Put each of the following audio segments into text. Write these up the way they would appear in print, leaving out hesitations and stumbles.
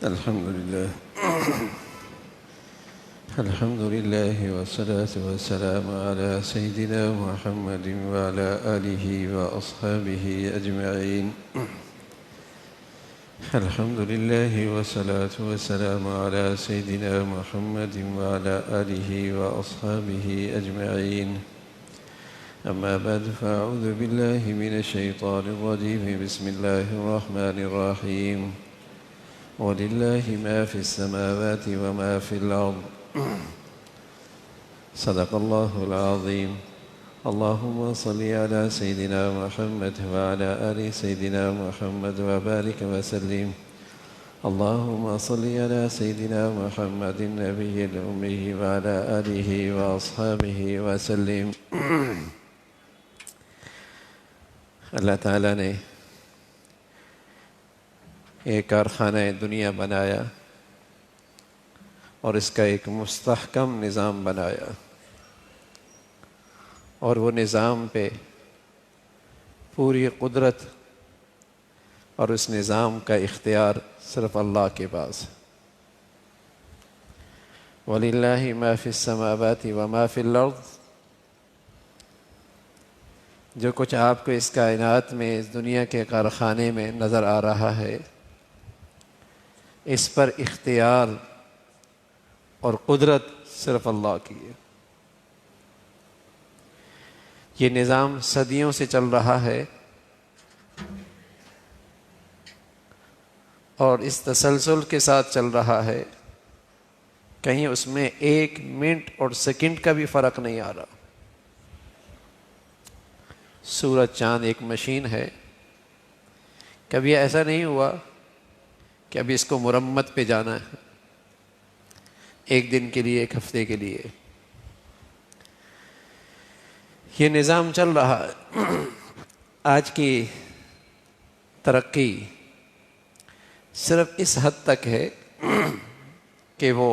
الحمد لله الحمد لله والصلاة والسلام على سيدنا محمد وعلى آله وأصحابه أجمعين. الحمد لله والصلاة والسلام على سيدنا محمد وعلى آله وأصحابه أجمعين. أما بعد فأعوذ بالله من الشيطان الرجيم. بسم الله الرحمن الرحيم. ولله ما في السماوات وما في الأرض. صدق الله العظيم. اللهم صل على سيدنا محمد وعلى آل سيدنا محمد وبارك وسلم. اللهم صل على سيدنا محمد النبي الأمي وعلى آله وأصحابه وسلم. اللہ تعالیٰ نے ایک کارخانہ دنیا بنایا اور اس کا ایک مستحکم نظام بنایا، اور وہ نظام پہ پوری قدرت اور اس نظام کا اختیار صرف اللہ کے پاس ہے. وَلِلَّهِ مَا فِي السَّمَاوَاتِ وَمَا فِي الْأَرْضِ. جو کچھ آپ کو اس کائنات میں، اس دنیا کے کارخانے میں نظر آ رہا ہے، اس پر اختیار اور قدرت صرف اللہ کی ہے. یہ نظام صدیوں سے چل رہا ہے، اور اس تسلسل کے ساتھ چل رہا ہے. کہیں اس میں ایک منٹ اور سیکنڈ کا بھی فرق نہیں آ رہا. سورج چاند ایک مشین ہے. کبھی ایسا نہیں ہوا کہ ابھی اس کو مرمت پہ جانا ہے، ایک دن کے لیے، ایک ہفتے کے لیے. یہ نظام چل رہا ہے. آج کی ترقی صرف اس حد تک ہے کہ وہ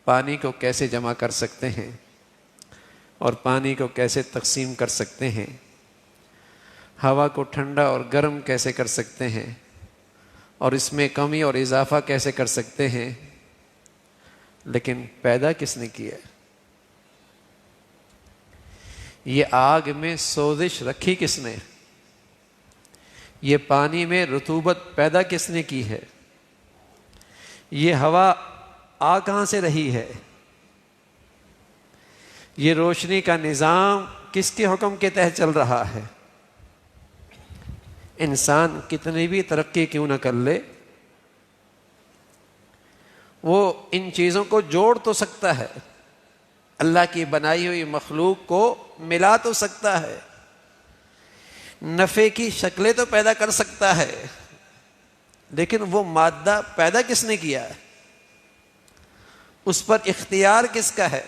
پانی کو کیسے جمع کر سکتے ہیں اور پانی کو کیسے تقسیم کر سکتے ہیں، ہوا کو ٹھنڈا اور گرم کیسے کر سکتے ہیں، اور اس میں کمی اور اضافہ کیسے کر سکتے ہیں. لیکن پیدا کس نے کیا؟ یہ آگ میں سوزش رکھی کس نے؟ یہ پانی میں رطوبت پیدا کس نے کی ہے؟ یہ ہوا آ کہاں سے رہی ہے؟ یہ روشنی کا نظام کس کے حکم کے تحت چل رہا ہے؟ انسان کتنی بھی ترقی کیوں نہ کر لے، وہ ان چیزوں کو جوڑ تو سکتا ہے، اللہ کی بنائی ہوئی مخلوق کو ملا تو سکتا ہے، نفع کی شکلیں تو پیدا کر سکتا ہے، لیکن وہ مادہ پیدا کس نے کیا ہے؟ اس پر اختیار کس کا ہے؟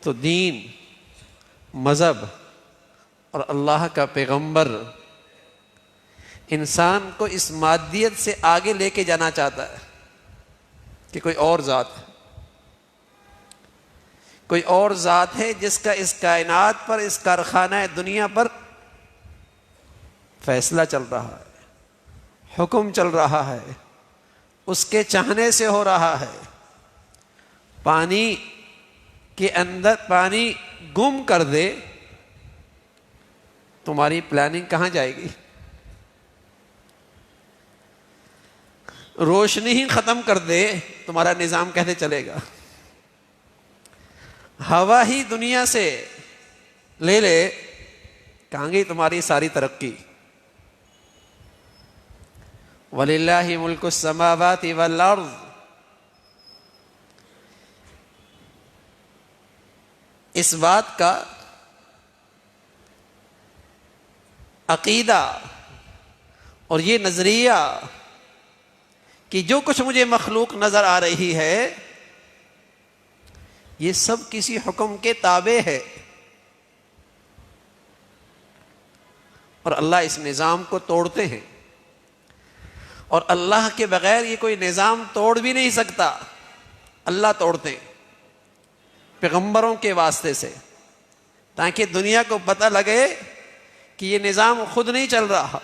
تو دین، مذہب اور اللہ کا پیغمبر انسان کو اس مادیت سے آگے لے کے جانا چاہتا ہے کہ کوئی اور ذات ہے، کوئی اور ذات ہے جس کا اس کائنات پر، اس کارخانہ دنیا پر فیصلہ چل رہا ہے، حکم چل رہا ہے، اس کے چاہنے سے ہو رہا ہے. پانی کے اندر پانی گم کر دے، تمہاری پلاننگ کہاں جائے گی؟ روشنی ہی ختم کر دے، تمہارا نظام کیسے چلے گا؟ ہوا ہی دنیا سے لے لے، کہاں گئی تمہاری ساری ترقی؟ وَلِلَّهِ مُلْكُ السَّمَاوَاتِ وَالْأَرْضِ. اس بات کا عقیدہ اور یہ نظریہ کہ جو کچھ مجھے مخلوق نظر آ رہی ہے یہ سب کسی حکم کے تابع ہے، اور اللہ اس نظام کو توڑتے ہیں، اور اللہ کے بغیر یہ کوئی نظام توڑ بھی نہیں سکتا. اللہ توڑتے ہیں پیغمبروں کے واسطے سے، تاکہ دنیا کو پتہ لگے کہ یہ نظام خود نہیں چل رہا.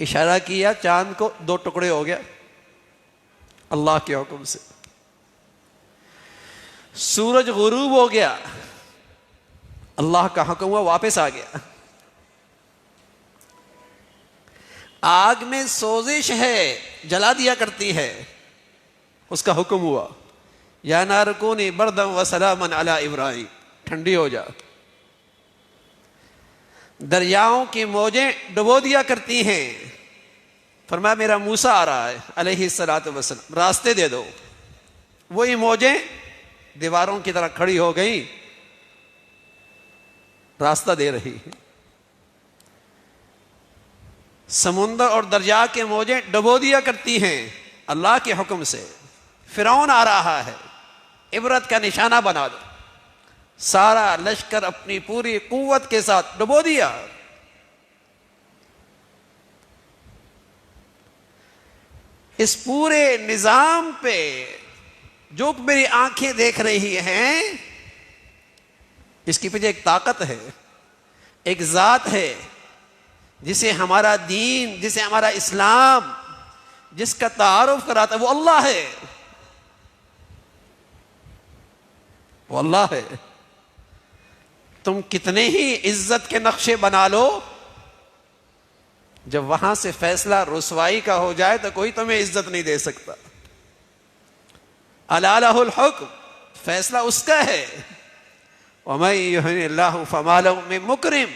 اشارہ کیا چاند کو، 2 ٹکڑے ہو گیا اللہ کے حکم سے. سورج غروب ہو گیا، اللہ کا حکم ہوا واپس آ گیا. آگ میں سوزش ہے، جلا دیا کرتی ہے، اس کا حکم ہوا یا نار کونی بردا و سلاما علی ابراہیم، ٹھنڈی ہو جا. دریاؤں کی موجیں ڈبو دیا کرتی ہیں، فرمایا میرا موسیٰ آ رہا ہے علیہ الصلوۃ والسلام، راستے دے دو. وہی موجیں دیواروں کی طرح کھڑی ہو گئیں، راستہ دے رہی ہے. سمندر اور دریا کے موجیں ڈبو دیا کرتی ہیں اللہ کے حکم سے. فرعون آ رہا ہے، عبرت کا نشانہ بنا دو. سارا لشکر اپنی پوری قوت کے ساتھ ڈبو دیا. اس پورے نظام پہ جو میری آنکھیں دیکھ رہی ہیں، اس کے پیچھے ایک طاقت ہے، ایک ذات ہے جسے ہمارا دین، جسے ہمارا اسلام، جس کا تعارف کراتا ہے، وہ اللہ ہے. وہ اللہ ہے. تم کتنے ہی عزت کے نقشے بنا لو، جب وہاں سے فیصلہ رسوائی کا ہو جائے تو کوئی تمہیں عزت نہیں دے سکتا. الا لہ الحکم، فیصلہ اس کا ہے. ومن یہن اللہ فما لہ من مکرم،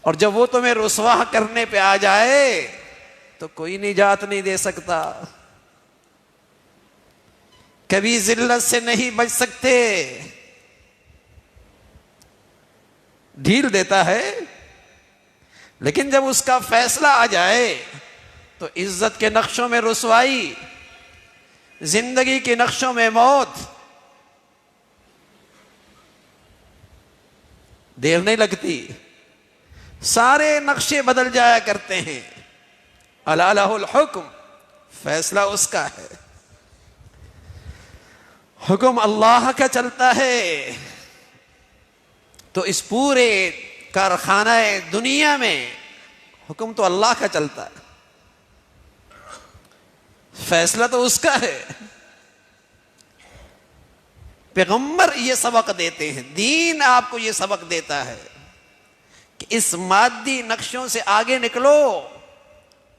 اور جب وہ تمہیں رسوا کرنے پہ آ جائے تو کوئی نجات نہیں دے سکتا. کبھی ذلت سے نہیں بچ سکتے. ڈھیل دیتا ہے، لیکن جب اس کا فیصلہ آ جائے تو عزت کے نقشوں میں رسوائی، زندگی کے نقشوں میں موت. دیر نہیں لگتی، سارے نقشے بدل جایا کرتے ہیں. الا لہ الحکم، فیصلہ اس کا ہے. حکم اللہ کا چلتا ہے. تو اس پورے کارخانہ دنیا میں حکم تو اللہ کا چلتا ہے، فیصلہ تو اس کا ہے. پیغمبر یہ سبق دیتے ہیں، دین آپ کو یہ سبق دیتا ہے کہ اس مادی نقشوں سے آگے نکلو،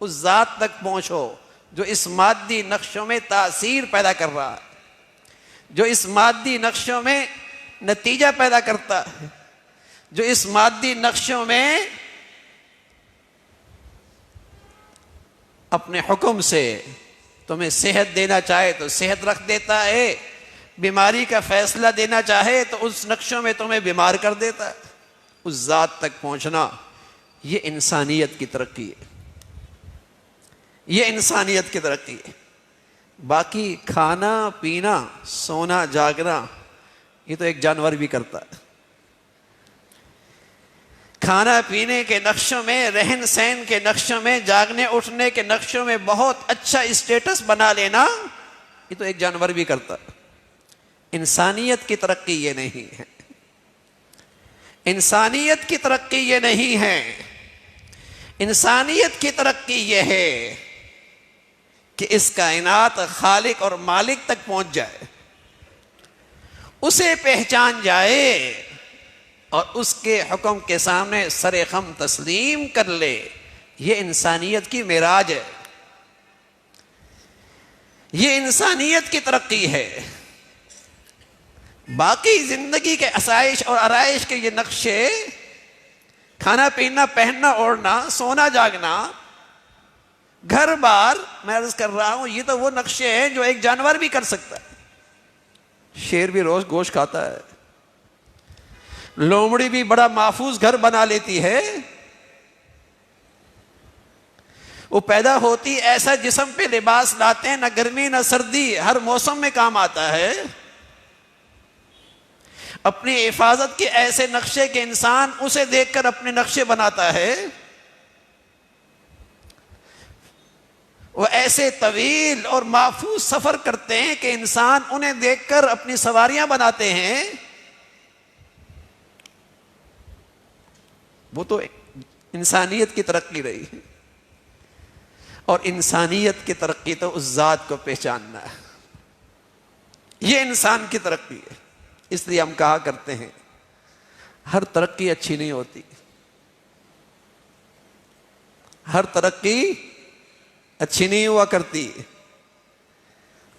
اس ذات تک پہنچو جو اس مادی نقشوں میں تاثیر پیدا کر رہا ہے، جو اس مادی نقشوں میں نتیجہ پیدا کرتا ہے، جو اس مادی نقشوں میں اپنے حکم سے تمہیں صحت دینا چاہے تو صحت رکھ دیتا ہے، بیماری کا فیصلہ دینا چاہے تو اس نقشوں میں تمہیں بیمار کر دیتا ہے. اس ذات تک پہنچنا، یہ انسانیت کی ترقی ہے، یہ انسانیت کی ترقی ہے. باقی کھانا پینا سونا جاگنا یہ تو ایک جانور بھی کرتا ہے. کھانا پینے کے نقشوں میں، رہن سہن کے نقشوں میں، جاگنے اٹھنے کے نقشوں میں بہت اچھا اسٹیٹس بنا لینا یہ تو ایک جانور بھی کرتا ہے. انسانیت کی ترقی یہ نہیں ہے. انسانیت کی ترقی یہ نہیں ہے. انسانیت کی ترقی یہ ہے کہ اس کائنات خالق اور مالک تک پہنچ جائے، اسے پہچان جائے اور اس کے حکم کے سامنے سر خم تسلیم کر لے. یہ انسانیت کی معراج ہے، یہ انسانیت کی ترقی ہے. باقی زندگی کے آسائش اور آرائش کے یہ نقشے، کھانا پینا پہننا اوڑھنا سونا جاگنا گھر بار، میں عرض کر رہا ہوں یہ تو وہ نقشے ہیں جو ایک جانور بھی کر سکتا ہے. شیر بھی روز گوشت کھاتا ہے، لومڑی بھی بڑا محفوظ گھر بنا لیتی ہے. وہ پیدا ہوتی ایسا جسم پہ لباس لاتے ہیں، نہ گرمی نہ سردی، ہر موسم میں کام آتا ہے. اپنی حفاظت کے ایسے نقشے کے انسان اسے دیکھ کر اپنے نقشے بناتا ہے. وہ ایسے طویل اور محفوظ سفر کرتے ہیں کہ انسان انہیں دیکھ کر اپنی سواریاں بناتے ہیں. وہ تو انسانیت کی ترقی رہی ہے، اور انسانیت کی ترقی تو اس ذات کو پہچاننا ہے، یہ انسان کی ترقی ہے۔ اس لیے ہم کہا کرتے ہیں ہر ترقی اچھی نہیں ہوتی، ہر ترقی اچھی نہیں ہوا کرتی۔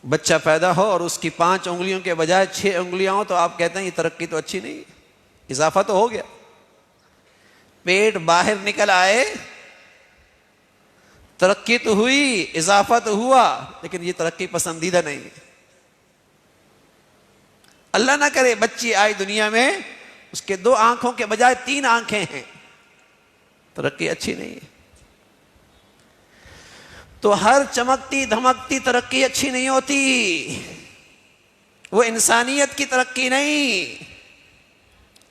بچہ پیدا ہو اور اس کی 5 انگلیوں کے بجائے 6 انگلیاں ہوں تو آپ کہتے ہیں یہ ترقی تو اچھی نہیں، اضافہ تو ہو گیا۔ پیٹ باہر نکل آئے، ترقی تو ہوئی، اضافہ تو ہوا، لیکن یہ ترقی پسندیدہ نہیں ہے۔ اللہ نہ کرے بچی آئی دنیا میں، اس کے 2 آنکھوں کے بجائے 3 آنکھیں ہیں، ترقی اچھی نہیں ہے۔ تو ہر چمکتی دھمکتی ترقی اچھی نہیں ہوتی، وہ انسانیت کی ترقی نہیں۔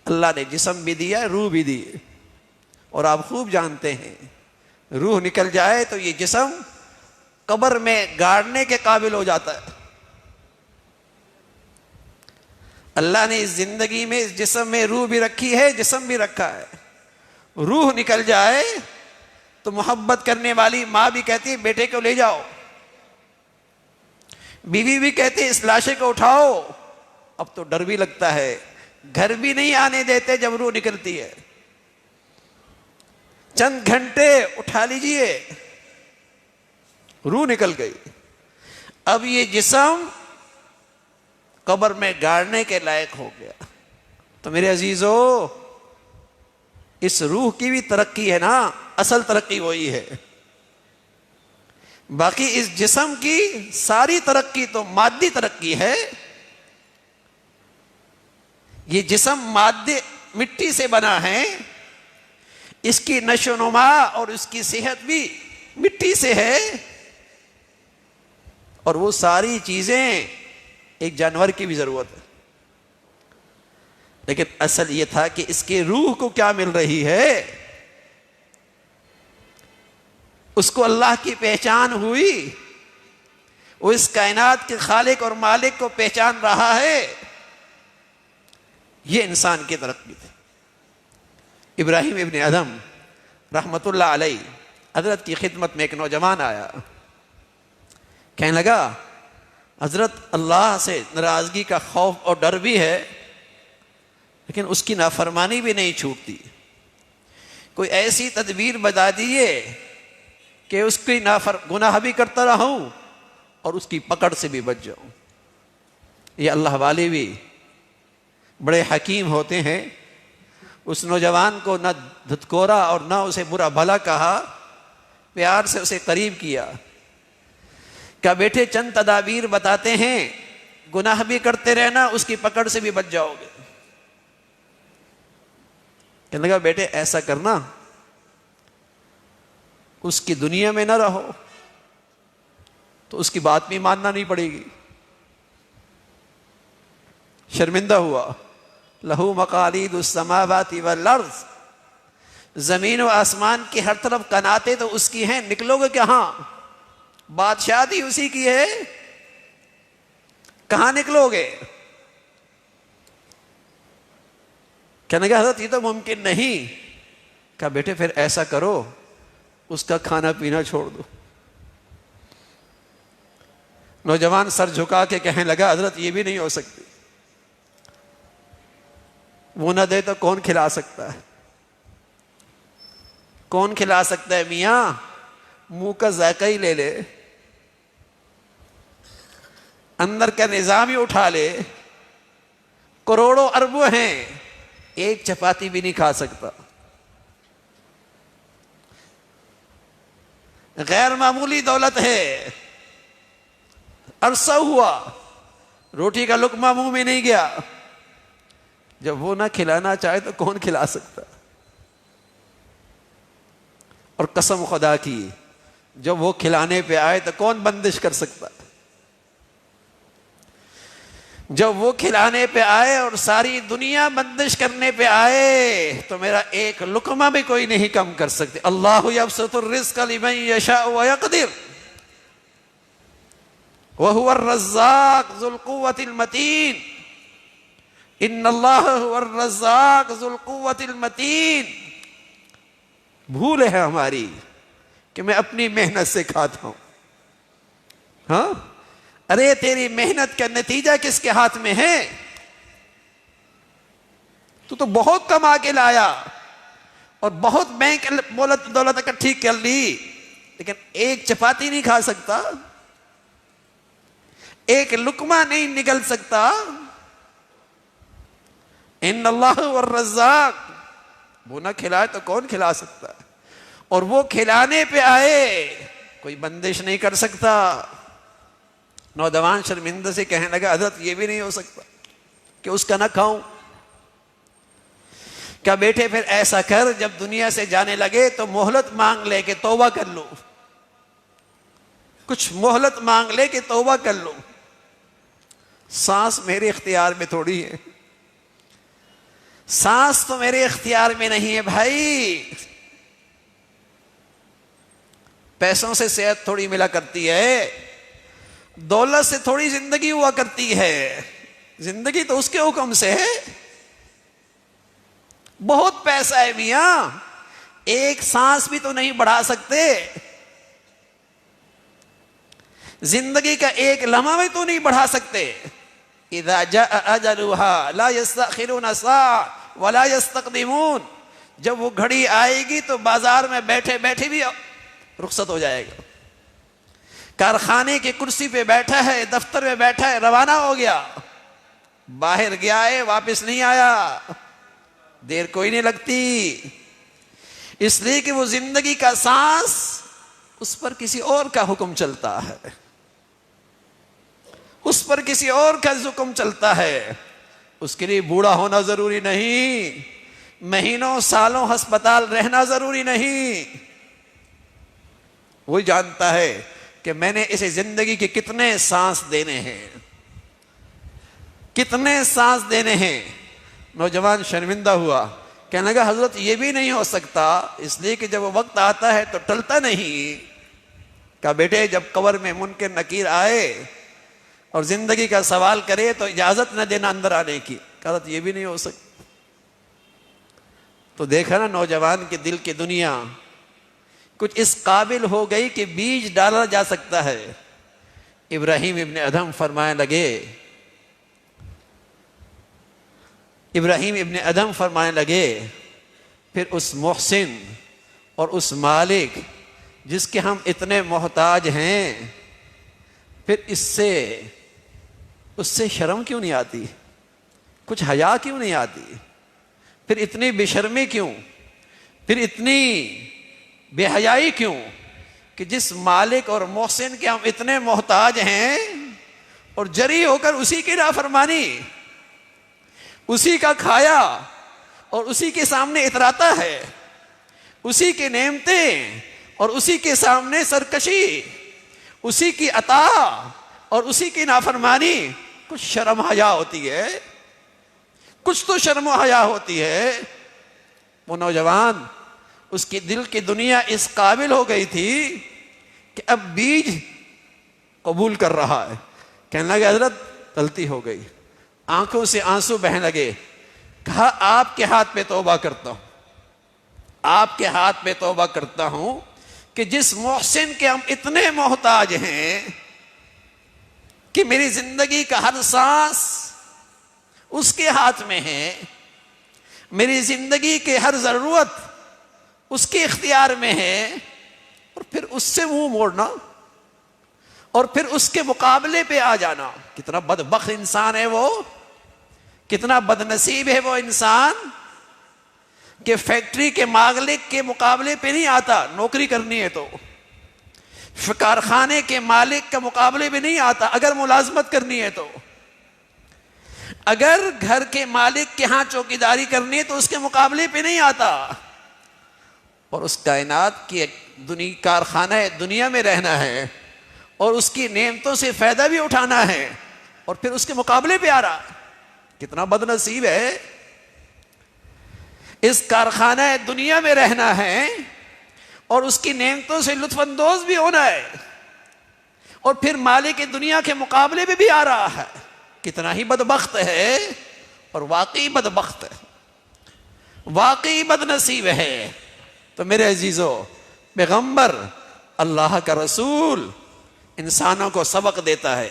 اللہ نے جسم بھی دیا، روح بھی دی، اور آپ خوب جانتے ہیں روح نکل جائے تو یہ جسم قبر میں گاڑنے کے قابل ہو جاتا ہے۔ اللہ نے اس زندگی میں اس جسم میں روح بھی رکھی ہے، جسم بھی رکھا ہے۔ روح نکل جائے تو محبت کرنے والی ماں بھی کہتی ہے بیٹے کو لے جاؤ، بیوی بھی کہتی ہے اس لاشے کو اٹھاؤ۔ اب تو ڈر بھی لگتا ہے، گھر بھی نہیں آنے دیتے جب روح نکلتی ہے۔ چند گھنٹے اٹھا لیجئے، روح نکل گئی، اب یہ جسم قبر میں گاڑنے کے لائق ہو گیا۔ تو میرے عزیزو، اس روح کی بھی ترقی ہے نا، اصل ترقی وہی ہے۔ باقی اس جسم کی ساری ترقی تو مادی ترقی ہے۔ یہ جسم مادے مٹی سے بنا ہے، اس کی نشو و نما اور اس کی صحت بھی مٹی سے ہے، اور وہ ساری چیزیں ایک جانور کی بھی ضرورت ہے۔ لیکن اصل یہ تھا کہ اس کے روح کو کیا مل رہی ہے، اس کو اللہ کی پہچان ہوئی، وہ اس کائنات کے خالق اور مالک کو پہچان رہا ہے۔ یہ انسان کی ترقی تھی۔ ابراہیم ابن ادھم رحمت اللہ علیہ حضرت کی خدمت میں ایک نوجوان آیا، کہنے لگا حضرت اللہ سے ناراضگی کا خوف اور ڈر بھی ہے، لیکن اس کی نافرمانی بھی نہیں چھوٹتی، کوئی ایسی تدبیر بتا دیجیے کہ اس کی گناہ بھی کرتا رہوں اور اس کی پکڑ سے بھی بچ جاؤں۔ یہ اللہ والے بھی بڑے حکیم ہوتے ہیں۔ اس نوجوان کو نہ دھتکورا اور نہ اسے برا بھلا کہا، پیار سے اسے قریب کیا، کہا بیٹے چند تدابیر بتاتے ہیں، گناہ بھی کرتے رہنا، اس کی پکڑ سے بھی بچ جاؤ گے۔ کہنے لگا بیٹے ایسا کرنا، اس کی دنیا میں نہ رہو تو اس کی بات بھی ماننا نہیں پڑے گی۔ شرمندہ ہوا، لہو مقالید السماوات والارض، زمین و آسمان کی ہر طرف قناتیں تو اس کی ہیں، نکلو گے کہاں؟ بادشاہی اسی کی ہے، کہاں نکلو گے؟ کہنے لگا حضرت یہ تو ممکن نہیں۔ کہا بیٹے پھر ایسا کرو، اس کا کھانا پینا چھوڑ دو۔ نوجوان سر جھکا کے کہنے لگا حضرت یہ بھی نہیں ہو سکتی، وہ نہ دے تو کون کھلا سکتا ہے؟ کون کھلا سکتا ہے میاں؟ منہ کا ذائقہ ہی لے لے، اندر کا نظام ہی اٹھا لے، کروڑوں اربوں ہیں، ایک چپاتی بھی نہیں کھا سکتا۔ غیر معمولی دولت ہے، عرصہ ہوا روٹی کا لقمہ منہ میں نہیں گیا، جب وہ نہ کھلانا چاہے تو کون کھلا سکتا؟ اور قسم خدا کی جب وہ کھلانے پہ آئے تو کون بندش کر سکتا؟ جب وہ کھلانے پہ آئے اور ساری دنیا بندش کرنے پہ آئے تو میرا ایک لقمہ بھی کوئی نہیں کم کر سکتے۔ اللہ یبسط الرزق لمن یشاء ویقدر وهو الرزاق ذو القوة المتین، ان اللہ هو الرزاق ذو القوة المتین۔ بھول ہے ہماری کہ میں اپنی محنت سے کھاتا ہوں. ہاں، ارے تیری محنت کا نتیجہ کس کے ہاتھ میں ہے؟ تو بہت کما کے لایا اور بہت بینک دولت اکٹھی کر لی، لیکن ایک چپاتی نہیں کھا سکتا، ایک لقمہ نہیں نگل سکتا. ان اللہ والرزاق، وہ نہ کھلائے تو کون کھلا سکتا ہے؟ اور وہ کھلانے پہ آئے، کوئی بندش نہیں کر سکتا. نوجوان شرمندہ سے کہنے لگا حضرت یہ بھی نہیں ہو سکتا کہ اس کا نہ کھاؤں. کیا بیٹے پھر ایسا کر، جب دنیا سے جانے لگے تو مہلت مانگ لے کہ توبہ کر لو، کچھ مہلت مانگ لے کہ توبہ کر لو. سانس میرے اختیار میں تھوڑی ہے، سانس تو میرے اختیار میں نہیں ہے بھائی. پیسوں سے صحت تھوڑی ملا کرتی ہے، دولت سے تھوڑی زندگی ہوا کرتی ہے. زندگی تو اس کے حکم سے ہے. بہت پیسہ ہے میاں، ایک سانس بھی تو نہیں بڑھا سکتے، زندگی کا ایک لمحہ بھی تو نہیں بڑھا سکتے. اذا جاء اجلها لا يستأخرون ساعة ولا يستقدمون. جب وہ گھڑی آئے گی تو بازار میں بیٹھے بیٹھے بھی رخصت ہو جائے گا. کارخانے کی کرسی پہ بیٹھا ہے، دفتر میں بیٹھا ہے، روانہ ہو گیا، باہر گیا ہے، واپس نہیں آیا، دیر کوئی نہیں لگتی. اس لیے کہ وہ زندگی کا سانس اس پر کسی اور کا حکم چلتا ہے، اس پر کسی اور کا حکم چلتا ہے. اس کے لیے بوڑھا ہونا ضروری نہیں، مہینوں سالوں ہسپتال رہنا ضروری نہیں. وہی جانتا ہے کہ میں نے اسے زندگی کے کتنے سانس دینے ہیں، کتنے سانس دینے ہیں. نوجوان شرمندہ ہوا، کہنے لگا حضرت یہ بھی نہیں ہو سکتا، اس لیے کہ جب وہ وقت آتا ہے تو ٹلتا نہیں. کہا بیٹے جب قبر میں منکر نکیر آئے اور زندگی کا سوال کرے تو اجازت نہ دینا اندر آنے کی. کہا حضرت یہ بھی نہیں ہو سکتا. تو دیکھا نا نوجوان کے دل کی دنیا کچھ اس قابل ہو گئی کہ بیج ڈالا جا سکتا ہے. ابراہیم ابن ادھم فرمانے لگے، ابراہیم ابن ادھم فرمانے لگے پھر اس محسن اور اس مالک جس کے ہم اتنے محتاج ہیں، پھر اس سے شرم کیوں نہیں آتی؟ کچھ حیا کیوں نہیں آتی؟ پھر اتنی بے شرمی کیوں؟ پھر اتنی بے حیائی کیوں کہ جس مالک اور محسن کے ہم اتنے محتاج ہیں اور جری ہو کر اسی کی نافرمانی، اسی کا کھایا اور اسی کے سامنے اتراتا ہے، اسی کی نعمتیں اور اسی کے سامنے سرکشی، اسی کی عطا اور اسی کی نافرمانی. کچھ شرم حیا ہوتی ہے، کچھ تو شرم و حیا ہوتی ہے. وہ نوجوان اس کی دل کی دنیا اس قابل ہو گئی تھی کہ اب بیج قبول کر رہا ہے. کہنے لگے حضرت غلطی ہو گئی، آنکھوں سے آنسو بہنے لگے. کہا آپ کے ہاتھ پہ توبہ کرتا ہوں، آپ کے ہاتھ پہ توبہ کرتا ہوں کہ جس محسن کے ہم اتنے محتاج ہیں کہ میری زندگی کا ہر سانس اس کے ہاتھ میں ہے، میری زندگی کے ہر ضرورت اس کے اختیار میں ہے، اور پھر اس سے منہ موڑنا اور پھر اس کے مقابلے پہ آ جانا. کتنا بدبخت انسان ہے وہ، کتنا بد نصیب ہے وہ انسان کہ فیکٹری کے مالک کے مقابلے پہ نہیں آتا، نوکری کرنی ہے تو کارخانے کے مالک کا مقابلے پہ نہیں آتا اگر ملازمت کرنی ہے تو، اگر گھر کے مالک کے ہاں چوکیداری کرنی ہے تو اس کے مقابلے پہ نہیں آتا. اور اس کائنات کی کارخانہ دنیا میں رہنا ہے اور اس کی نعمتوں سے فائدہ بھی اٹھانا ہے، اور پھر اس کے مقابلے پہ آ رہا. کتنا بد نصیب ہے. اس کارخانہ دنیا میں رہنا ہے اور اس کی نعمتوں سے لطف اندوز بھی ہونا ہے، اور پھر مالک دنیا کے مقابلے پہ بھی آ رہا ہے. کتنا ہی بدبخت ہے، اور واقعی بدبخت ہے، واقعی بد نصیب ہے. تو میرے عزیزو، پیغمبر اللہ کا رسول انسانوں کو سبق دیتا ہے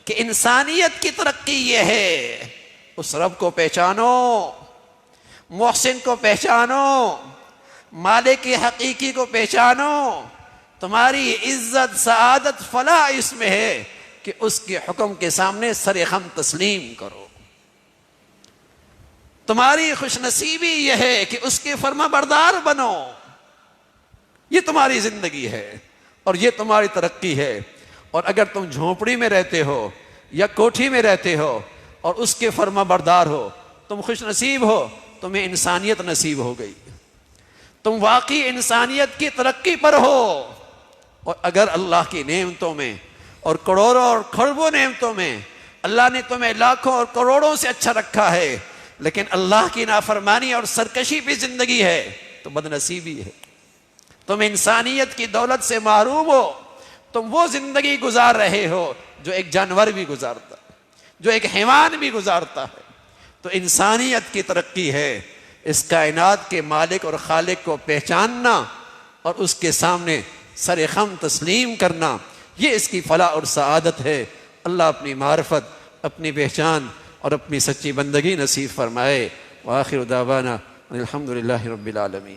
کہ انسانیت کی ترقی یہ ہے، اس رب کو پہچانو، محسن کو پہچانو، مالک حقیقی کو پہچانو۔ تمہاری عزت، سعادت، فلاح اس میں ہے کہ اس کے حکم کے سامنے سر خم تسلیم کرو۔ تمہاری خوش نصیبی یہ ہے کہ اس کے فرما بردار بنو۔ یہ تمہاری زندگی ہے اور یہ تمہاری ترقی ہے۔ اور اگر تم جھونپڑی میں رہتے ہو یا کوٹھی میں رہتے ہو اور اس کے فرما بردار ہو، تم خوش نصیب ہو، تمہیں انسانیت نصیب ہو گئی، تم واقعی انسانیت کی ترقی پر ہو۔ اور اگر اللہ کی نعمتوں میں اور کروڑوں اور کھربوں نعمتوں میں اللہ نے تمہیں لاکھوں اور کروڑوں سے اچھا رکھا ہے، لیکن اللہ کی نافرمانی اور سرکشی پہ زندگی ہے، تو بدنصیبی ہے۔ تم انسانیت کی دولت سے محروم ہو، تم وہ زندگی گزار رہے ہو جو ایک جانور بھی گزارتا ہے، جو ایک حیوان بھی گزارتا ہے۔ تو انسانیت کی ترقی ہے اس کائنات کے مالک اور خالق کو پہچاننا اور اس کے سامنے سر خم تسلیم کرنا، یہ اس کی فلاح اور سعادت ہے۔ اللہ اپنی معرفت، اپنی پہچان اور اپنی سچی بندگی نصیب فرمائے۔ وآخر دعوانا الحمدللہ رب العالمین۔